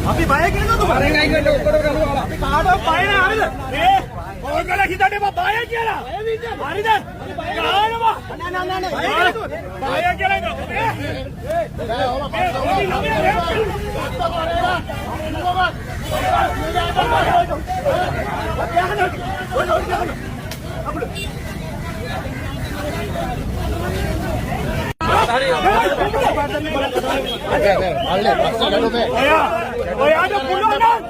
අපි බය කියනද අරන් අයින් වෙන්න ඔක්කොම කරනවා. අපි කාටවත් බය නෑ හරිද? ඔයගොල්ලෝ හිතන්නේ මම බය කියලා. හරිද? ගානවා. නෑ. බය කියලා නෝ. ඔයාට පුළුවන් නම්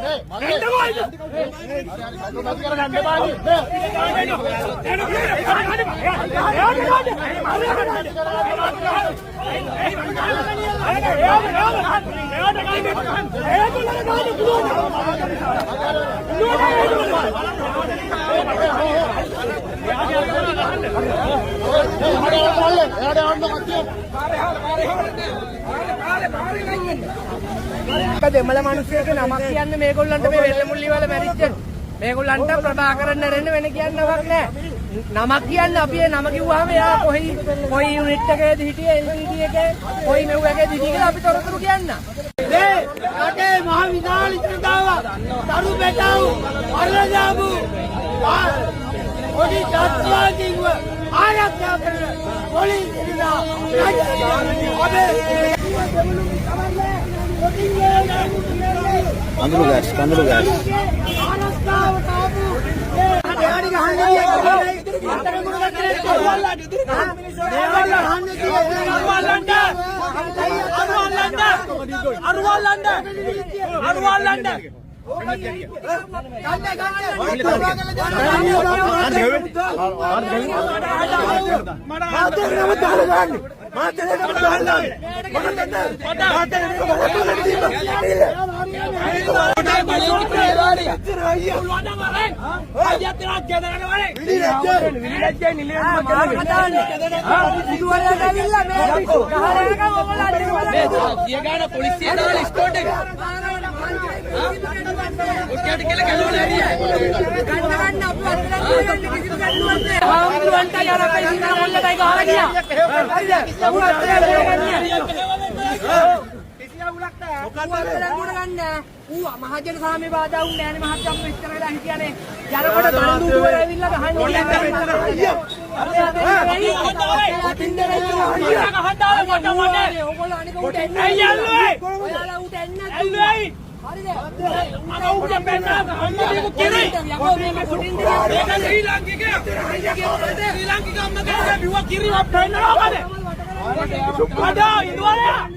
දෙමළ මිනිස්සුන්ට නමක් කියන්නේ මේගොල්ලන්ට මේ වෙල්ලමුල්ලි වල මැරිච්ච මේගොල්ලන්ට ප්‍රභාකරන් නැරෙන්න වෙන කියන්නවක් නැහැ. නමක් කියන්න අපි ඒ නම කිව්වහම එයා කොයි යුනිට් එකේද හිටියේ LCD එකේ කොයි මෙව් එකේද හිටියේ කියලා අපි තොරතුරු කියන්න. මේ රටේ මහ විශාල ජනතාවක් දරු බෙටව අරලාබු ඔඩි තාත්වාදීව ආරක්ෂා කරන පොලිසියලා කඳුළු ගෑස් මහජන සාමය බාධා වුණේ නැහැ නේ මහත්තයා අපිට ඉස්සර වෙලා හිටියානේ යනකොට බණ්ඩු දුවර ඇවිල්ලා ගහන්නේ ඕගොල්ලෝ අනික උට එන්නේ ඔයාලා උට එන්නේ හරිද අර උට බෙන්නා අම්මගේ කෙරේ යකෝ මේ පුටින් දෙක ශ්‍රී ලාංකික අම්මගේ බිව කිරි අප්පෙන්නවා කද අඩා ඉදවලයා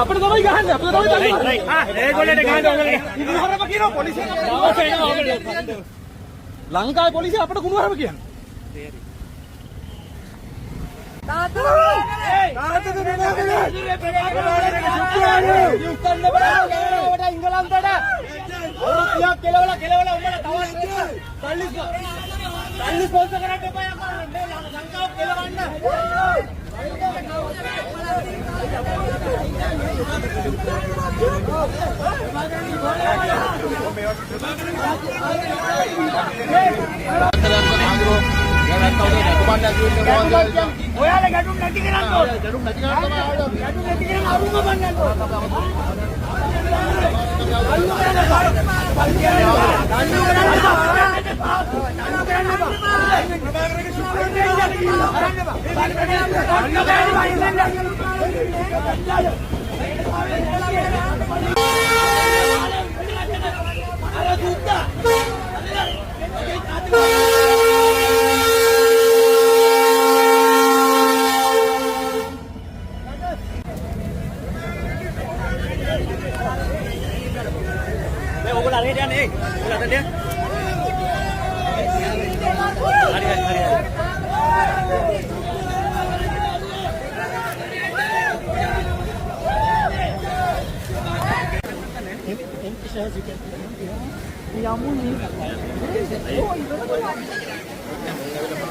අපිට තමයි ගහන්නේ අපිට තමයි ගහන්නේ ඒගොල්ලන්ට ගහන්න ඕගොල්ලෝ කුණුහරුප කියනවා පොලිසිය ලංකාවේ පොලිසිය අපිට කුණුහරුප කියන්නේ තාත්තා ඉංගලන්තයට අවුරුද්දක් කෙලවලා උඹලා තවත් සල්ලි ස්පොන්සර් කරන්න එපා යකෝ මේ ලංකාව කෙලවන්න ඔයාලා ගැටුම් නැති කරන්න ඕනේ. ගැටුම් නැති කරන්න අරුම බන්නන්න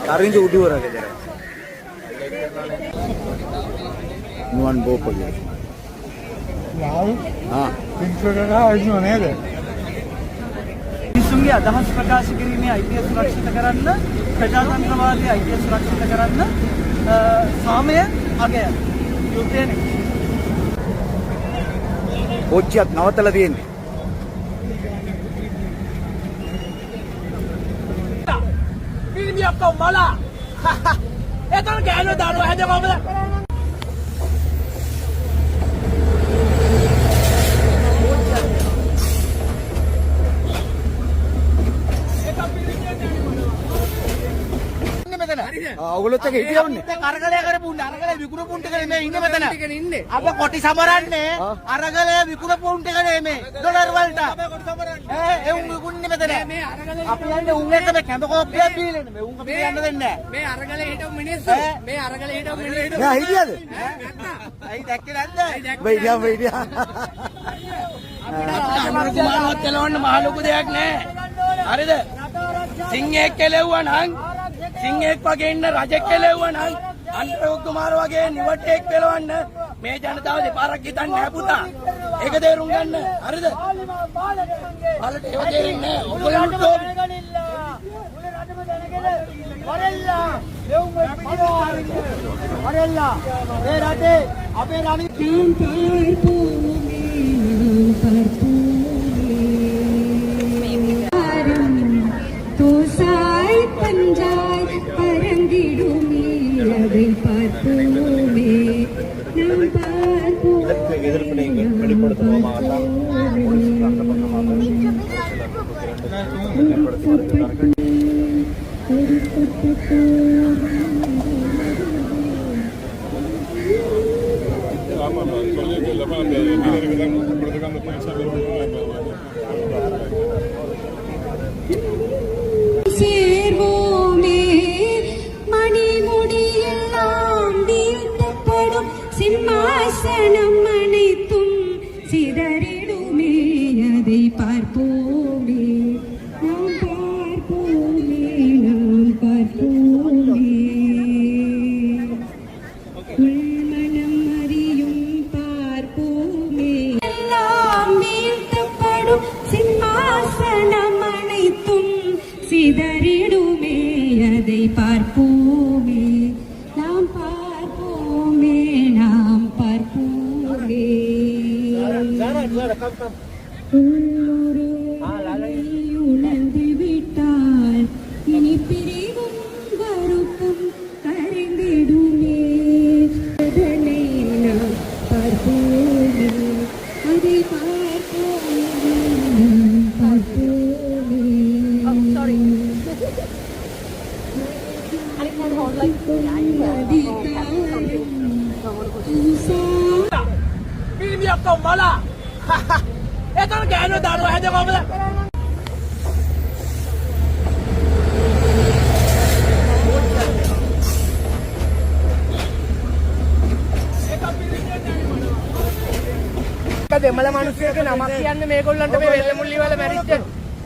Karin udah orang aja. Nuan bopo ya. Wow. Ah. Pintu itu mana ada? මිනිසුන්ගේ අදහස් ප්‍රකාශ කිරීමේ අයිතිය සුරක්ෂිත කරන්න ප්‍රජාතන්ත්‍රවාදී අයිතිය සුරක්ෂිත කරන්න සාමය අගය යුද්ධයනේ කෝච්චියක් නවත්තලා තියෙන්නේ. පිළිමියක් කොම්මලා එතන ගෑනෝ දානවා හැද කොහමද ඔයගොල්ලොත් එක හිටියවන්නේ. අරගලය කරපු අරගලය විකුණපු උන්ට නෙමෙයි ඉන්නේ මෙතන. අප කොටි සමරන්නේ අරගලය විකුණපු උන්ට නෙමෙයි ඩොලර් වලට. ඒ උන් විකුණන්නේ මෙතන. අපි යන්නේ උන් එක්ක මේ කැඳ කෝප්පියක් බීලා නෙමෙයි. උන් අපිට යන්න දෙන්නේ නැහැ. මේ අරගලේ හිටපු මිනිස්සු. මේ අරගලේ හිටපු මිනිස්සු. මෙයා හිටියද? ඇයි දැක්කේ නැද්ද? වෙයියා. අමරකුමාරවත් කෙලවන්න මහ ලොකු දෙයක් නෑ හරිද සිංහෙක් කෙලෙව්වා නම් සිංහෙක් වගේ ඉන්න රජෙක් කෙලෙව්වා නම් අන්තරෝක් කුමාර වගේ නිවට්ටෙක් කෙලවන්න මේ ජනතාව දෙපාරක් හිතන්නේ නැහැ පුතා ඒක තේරුම් ගන්න හරිද බලට ඒව තේරෙන්නේ නැහැ ඔයගොල්ලන්ට වරෙල්ලා මේ රටේ අපේ රණි தோசாய் பஞ்சாய் பரங்கிடுமே அதை பார்ப்போமே நாம் பார்ப்போமே சேர்வோமே மணிமுடியெல்லாம் வீழ்த்தப்படும் சிம்மாசனம் அனைத்தும் சிதறிடுமே அதை பார்ப்போமே நாம் பார்ப்போமே நாம் பார்ப்போமே உள்மனம் அறியும் பார்ப்போமே எல்லாம் வீழ்த்தப்படும் சிம்மாசனம் அனைத்தும் சிதறிடுமே அதை பார்ப்போமே நாம் பார்ப்போமே நாம் பார்ப்போமே உள்ளொரு உணர்ந்து விட்டால் இனி பிரிவும் வருத்தம் கரைந்திடுமே அதனை நாம் பார்ப்போமே அதை பார்ப்போமே நாம் பார்ப்போமே පිළිමියක් කොම්මලා එතන ගෑනෝ දානවා හැද කොහමද දෙමළ මිනිස්සුන්ට නමක් කියන්න මේගොල්ලන්ට මේ වෙල්ලමුල්ලි වල මැරිච්ච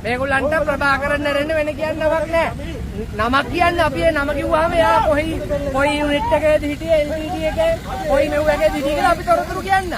මේගොල්ලන්ට ප්‍රභාකරන් නැරෙන්න වෙන කියන්න නමක් නැහැ. නමක් කියන්න අපි ඒ නම කිව්වහම එයා කොයි යුනිට් එකේද හිටියේ LTT එකේ කොයි මෙව් එකේද හිටියේ කියලා අපි තොරතුරු කියන්න.